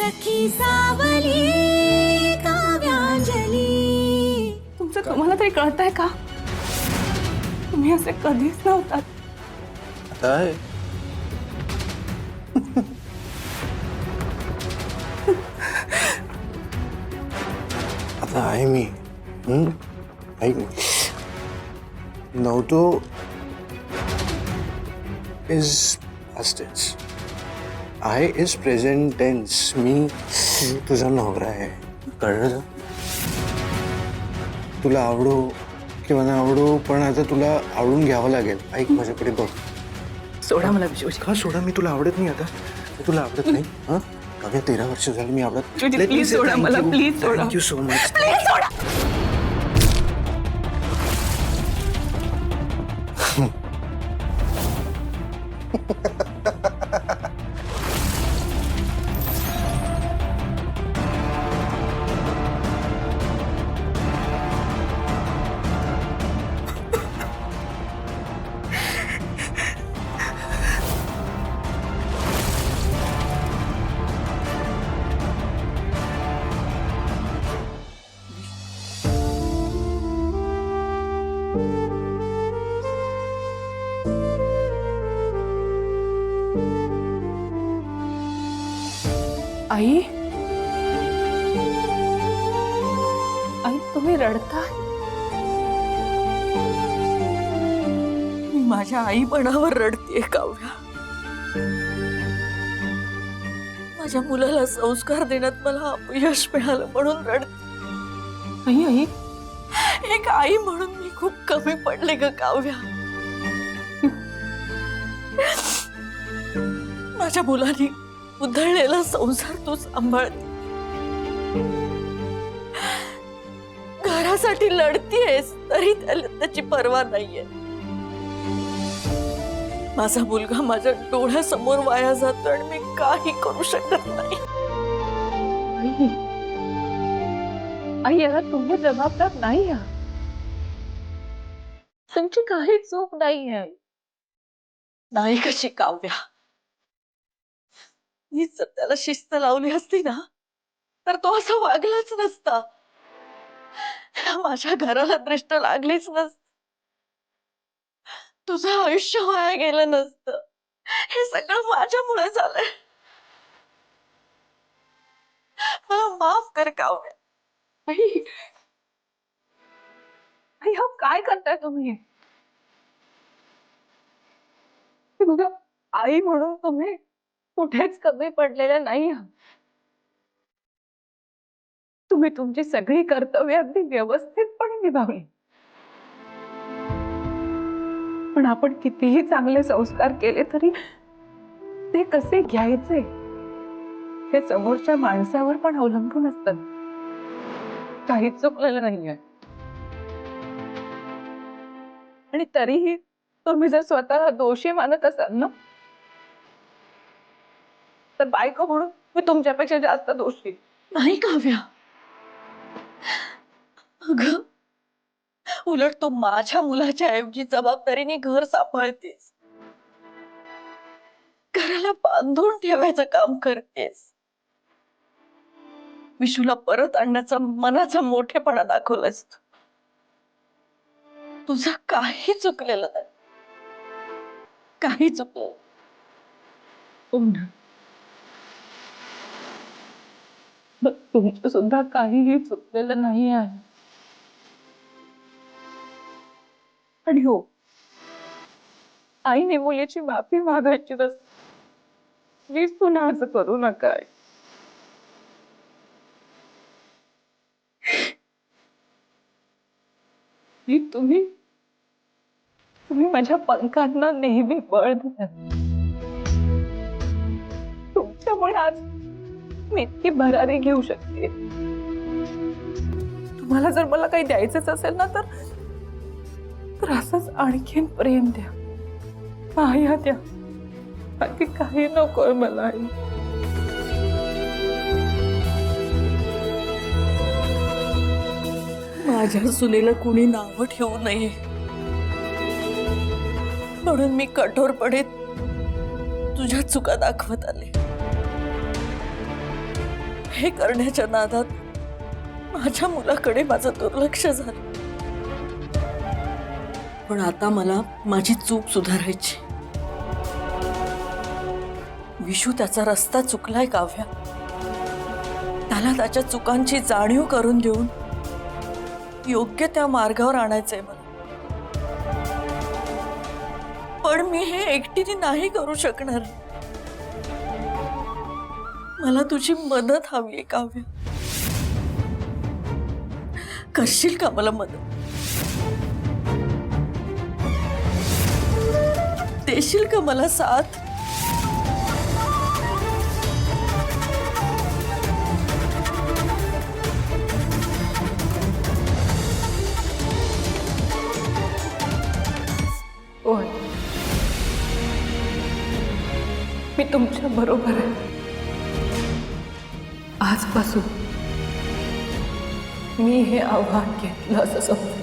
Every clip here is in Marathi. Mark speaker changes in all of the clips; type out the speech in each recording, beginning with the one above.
Speaker 1: सखी सावली काव्यांजली.
Speaker 2: तुमचं तुम्हाला तरी कळतंय का? तुम्ही असे कधीच नव्हतात.
Speaker 3: आता आहे. आता आहे मी. ऐक नव्हतो इज पास्ट टेन्स. आहे इज प्रेझेंट टेन्स. मी तुझा नवरा आहे, कळलं? तुला आवडो किंवा ना आवडो, पण आता तुला आवडून घ्यावं लागेल. ऐक माझ्याकडे बघ.
Speaker 2: सोडा मला विश्वास.
Speaker 3: का सोडा? मी तुला आवडत नाही आता. मी तुला आवडत नाही. हा काव्या 13 वर्ष झाली मी आवडत.
Speaker 2: प्लीज सोडा मला, प्लीज सोडा.
Speaker 3: Thank you so much.
Speaker 2: प्लीज सोडा. आई, आई तुम्ही रडताय?
Speaker 1: मी माझ्या आईपणावर रडतेय काव्या. माझ्या मुलाला संस्कार देण्यात मला अपयश मिळालं म्हणून रडते.
Speaker 2: आई आई
Speaker 1: एक आई म्हणून मी खूप कमी पडले ग काव्या. माझ्या मुलाने उधळलेला संसार तू सांभाळते, घरासाठी लढतीयस, तरी त्याला त्याची पर्वा नाहीये. माझा मुलगा माझ्या डोळ्यासमोर वाया जातो आणि मी काही करू शकत नाही.
Speaker 2: आई आई याला तुम्ही जबाबदार नाही आहात. तुमची काही चूक नाही आहे.
Speaker 1: नाही कशी काव्या? मी जर त्याला शिस्त लावली असती ना, तर तो असा वागलाच नसता. माझ्या घराला दृष्ट लागलीच नसत. तुझं आयुष्य वाया गेलं नसतं. हे सगळं माझ्यामुळे झालंय. मला माफ कर काव्या.
Speaker 2: आई आई हा काय करताय तुम्ही? तुझं आई म्हणून तुम्ही कुठेच कमी पडलेल्या नाही आहात. तुम्ही तुमची सगळी कर्तव्य अगदी व्यवस्थितपणे निभावली. पण आपण कितीही चांगले संस्कार केले तरी ते कसे घ्यायचे हे समोरच्या माणसावर पण अवलंबून असतात. काहीच चुकलेलं नाहीये. आणि तरीही तुम्ही जर स्वतःला दोषी मानत असाल ना, तर बायको म्हणून मी तुमच्यापेक्षा जास्त दोषी.
Speaker 1: नाही काव्या. अगं, उलट तो माझ्या मुलाच्या ऐवजी जबाबदारीने घर सांभाळतेस, घराला बांधून ठेवायचं काम करतेस. विशूला परत आणण्याचा मनाचा मोठेपणा दाखवलास. तुझं काही चुकलेलं नाही, काही चुकलं.
Speaker 2: तुमचं सुद्धा काहीही चुकलेलं नाही आहे. आणि हो, आईने मुलीची माफी मागायची नसते. प्लीज पुन्हा असं करू नका. तुम्ही तुम्ही माझ्या पंखांना नेहमी बळ दिलं. तुमच्यामुळे आज मी इतकी भरारी घेऊ शकते. तुम्हाला जर मला काही द्यायचंच असेल ना, तर असंच आणखीन प्रेम द्या, माया द्या. बाकी काही नकोय मला. आई,
Speaker 1: माझ्या सुनेला कुणी नाव ठेवू नये म्हणून मी कठोरपणे तुझ्या चुका दाखवत आले. हे करण्याच्या नादात माझ्या मुलाकडे माझं दुर्लक्ष झालं. पण आता मला माझी चूक सुधारायची. विशू त्याचा रस्ता चुकलाय काव्या. त्याला त्याच्या चुकांची जाणीव करून देऊन योग्य त्या मार्गावर आणायचंय मला. पण मी हे एकटीने नाही करू शकणार. मला तुझी मदत हवी आहे काव्या. करशील का मला मदत? देशील का मला साथ?
Speaker 2: होय, मी तुमच्या बरोबर आहे. आजपासून मी हे आव्हान घेतलं असं समजू.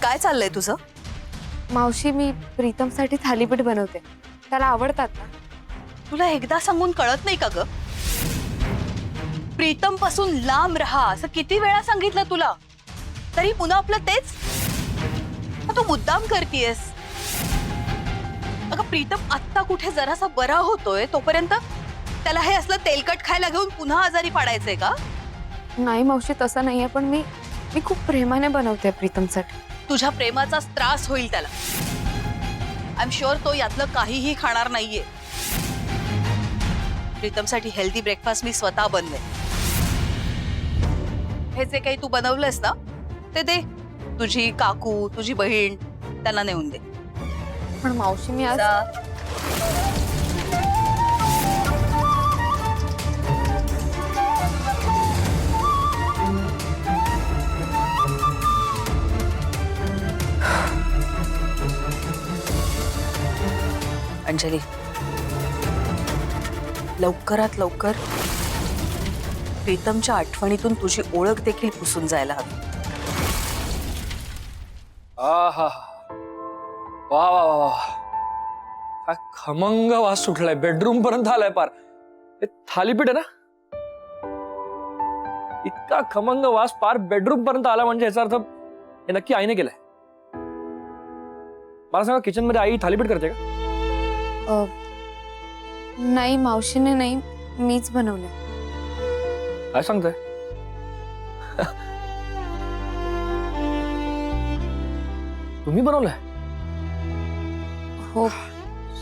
Speaker 4: काय चाललंय तुझं?
Speaker 5: मावशी, मी प्रीतमसाठी थालीपीठ बनवते. त्याला आवडतात ना.
Speaker 4: तुला एकदा सांगून कळत नाही का ग? प्रीतम पासून लांब राहा असं किती वेळा सांगितलं तुला, तरी पुन्हा आपलं तेच. तू मुद्दाम करतीयस. अगं प्रीतम आत्ता कुठे जरासा बरा होतोय, तोपर्यंत त्याला हे असलं तेलकट खायला घेऊन पुन्हा आजारी पाडायचंय का?
Speaker 5: नाही मावशी, तसं नाहीये. पण मी खूप प्रेमाने बनवते प्रीतमसाठी.
Speaker 4: तुझ्या प्रेमाचा त्रास होईल त्याला. आय एम शुअर तो यातलं काहीही खाणार नाहीये. प्रीतमसाठी हेल्दी ब्रेकफास्ट मी स्वतः बनले. हे जे काही तू बनवलंस ना ते दे. तुझी काकू, तुझी बहीण त्यांना नेऊन दे.
Speaker 5: पण मावशी, मी आज
Speaker 4: अंजली, लवकरात लवकर प्रीतमच्या आठवणीतून तुझी ओळख देखील पुसून जायला हवी.
Speaker 6: आहा, वा वा वा वा, काय खमंग वास सुटलाय. बेडरूम पर्यंत आलाय पार. हे थालीपीठ आहे ना, इतका खमंग वास पार बेडरूम पर्यंत आला म्हणजे याचा अर्थ हे नक्की आईने केलंय. मला सांगा, किचन मध्ये आई थालीपीठ करते का?
Speaker 5: नाही, मावशीने नाही, मीच बनवले.
Speaker 6: काय सांगताय? तुम्ही बनवलंय?
Speaker 5: हो.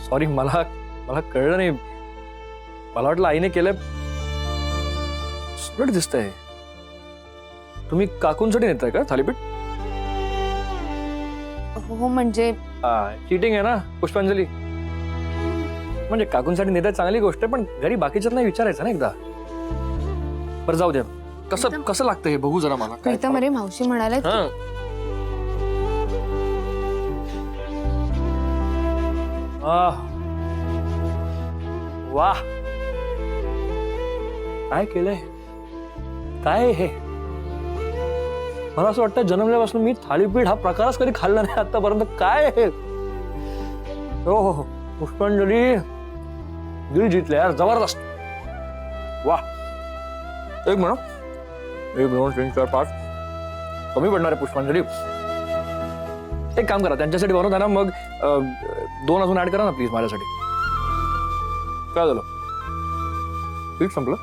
Speaker 6: सॉरी, मला कळलं नाही. मला वाटलं आईने केलंय. सुरट दिसतंय. तुम्ही काकूंसाठी नेताय का थालीपीठ?
Speaker 5: हो, म्हणजे
Speaker 6: चीटिंग आहे ना पुष्पांजली. म्हणजे काकूंसाठी नेता चांगली गोष्ट आहे, पण घरी बाकीच्यात नाही विचारायचं ना एकदा. बरं जाऊ द्या. कसं लागतं हे बघू जरा मला.
Speaker 5: प्रीतम, अरे मावशी म्हणाले
Speaker 6: वाह, काय केलंय? काय हे? मला असं वाटतं जन्मल्यापासून मी थालीपीठ हा प्रकारच कधी खाल्ला नाही आतापर्यंत. काय हे? हो हो हो, पुष्पांजली दिल जितले यार, जबरदस्त. वाह, एक मिनिट, 1 2 3 4 5 कमी पडणार आहे पुष्पांजली. एक काम करा, त्यांच्यासाठी बनवता ना, मग 2 अजून ऍड करा ना प्लीज माझ्यासाठी. काय झालं? पीठ संपलं?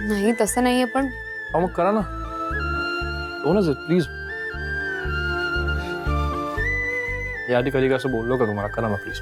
Speaker 5: नाही, तसं नाहीये. पण
Speaker 6: मग करा ना, 2च आहेत प्लीज. याआधी कधी असं बोललो का तुम्हाला? करा ना प्लीज.